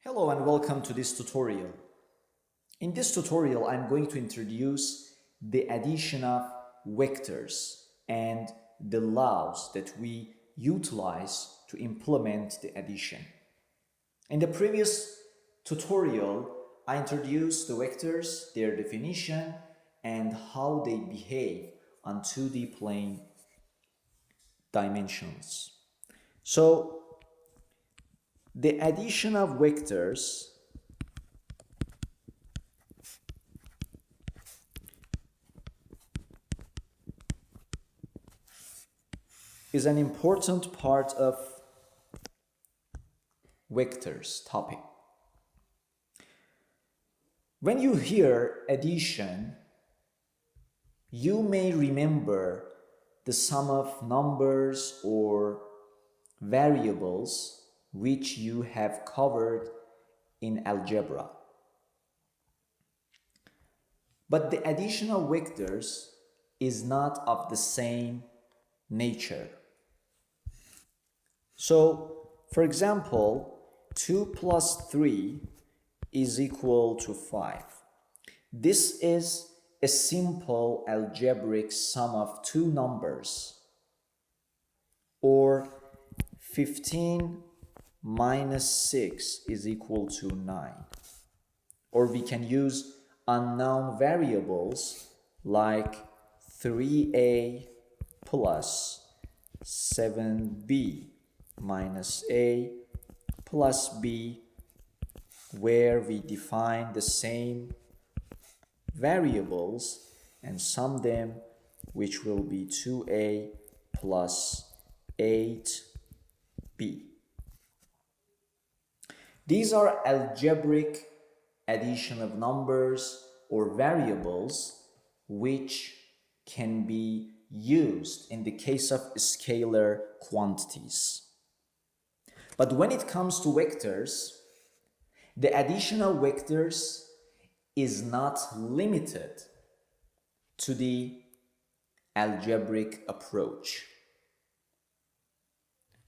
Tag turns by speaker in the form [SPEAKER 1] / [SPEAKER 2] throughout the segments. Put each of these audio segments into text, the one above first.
[SPEAKER 1] Hello and welcome to this tutorial. In this tutorial, I'm going to introduce the addition of vectors and the laws that we utilize to implement the addition. In the previous tutorial, I introduced the vectors, their definition, and how they behave on 2D plane dimensions. So, the addition of vectors is an important part of vectors topic. When you hear addition, you may remember the sum of numbers or variables which you have covered in algebra. But the addition of vectors is not of the same nature. So, for example, 2 plus 3 is equal to 5. This is a simple algebraic sum of two numbers, or 15 minus 6 is equal to 9. Or we can use unknown variables like 3a plus 7b minus a plus b, where we define the same variables and sum them, which will be 2a plus 8b. These are algebraic addition of numbers or variables which can be used in the case of scalar quantities. But when it comes to vectors, the addition of vectors is not limited to the algebraic approach.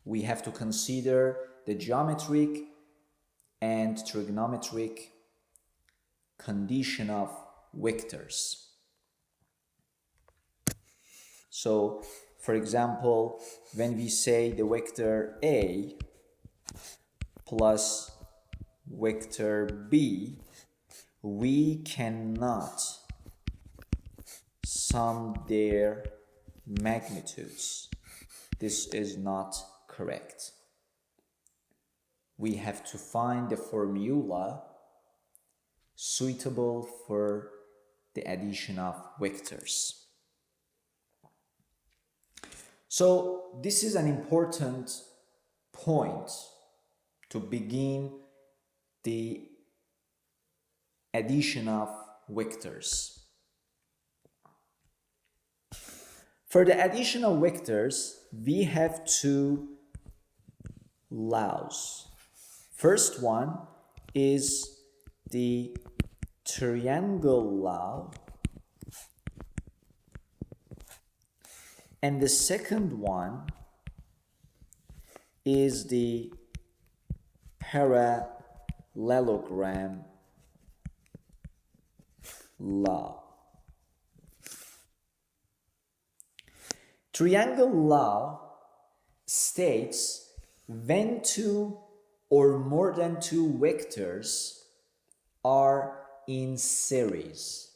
[SPEAKER 1] We have to consider the geometric and trigonometric condition of vectors. So, for example, when we say the vector A plus vector B, we cannot sum their magnitudes. This is not correct. We have to find the formula suitable for the addition of vectors. So this is an important point to begin the addition of vectors. For the addition of vectors, we have two laws. First one is the triangle law, and the second one is the parallelogram law. Triangle law states when two or more than two vectors are in series.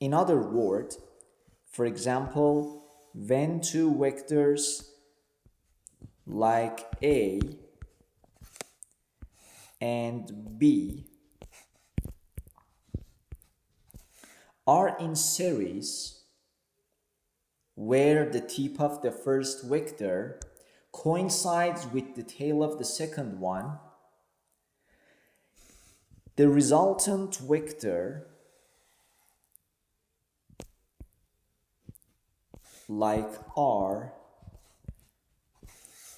[SPEAKER 1] In other words, for example, when two vectors like A and B are in series, where the tip of the first vector coincides with the tail of the second one, the resultant vector, like R,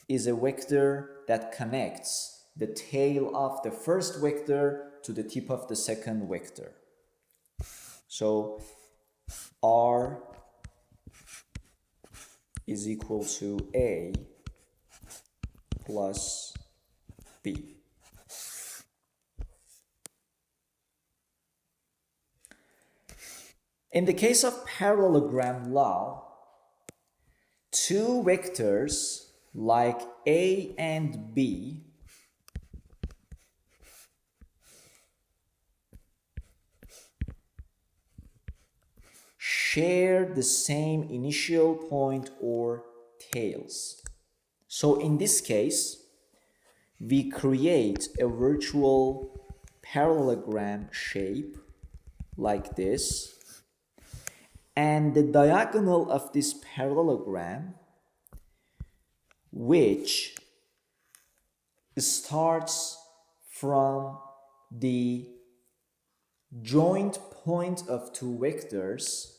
[SPEAKER 1] is a vector that connects the tail of the first vector to the tip of the second vector. So R is equal to A plus B. In the case of parallelogram law, two vectors like A and B share the same initial point or tails. So in this case, we create a virtual parallelogram shape like this, and the diagonal of this parallelogram, which starts from the joint point of two vectors,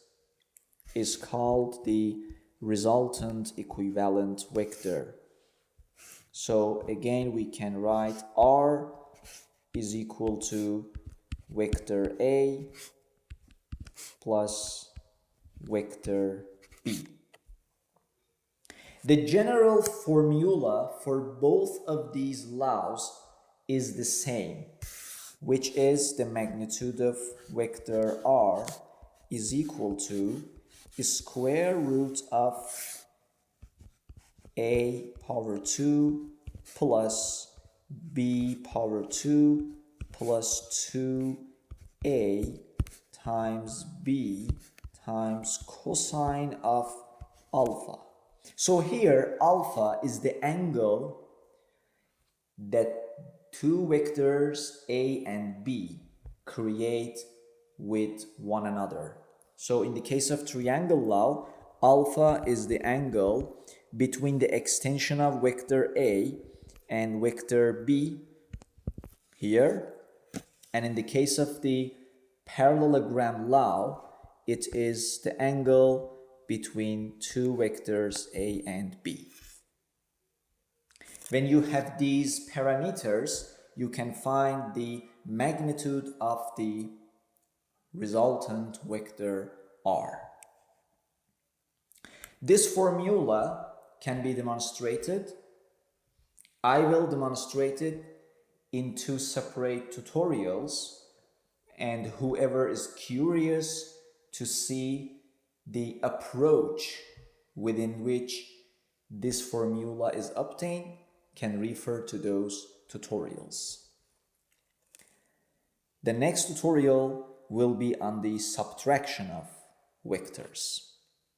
[SPEAKER 1] is called the resultant equivalent vector. So again, we can write R is equal to vector A plus vector B. The general formula for both of these laws is the same, which is the magnitude of vector R is equal to the square root of A power 2 plus B power 2 plus 2A times B times cosine of alpha. So here alpha is the angle that two vectors A and B create with one another. So in the case of triangle law, alpha is the angle between the extension of vector A and vector B here. And in the case of the parallelogram law, it is the angle between two vectors A and B. When you have these parameters, you can find the magnitude of the resultant vector R. This formula can be demonstrated. I will demonstrate it in two separate tutorials, and whoever is curious to see the approach within which this formula is obtained can refer to those tutorials. The next tutorial will be on the subtraction of vectors.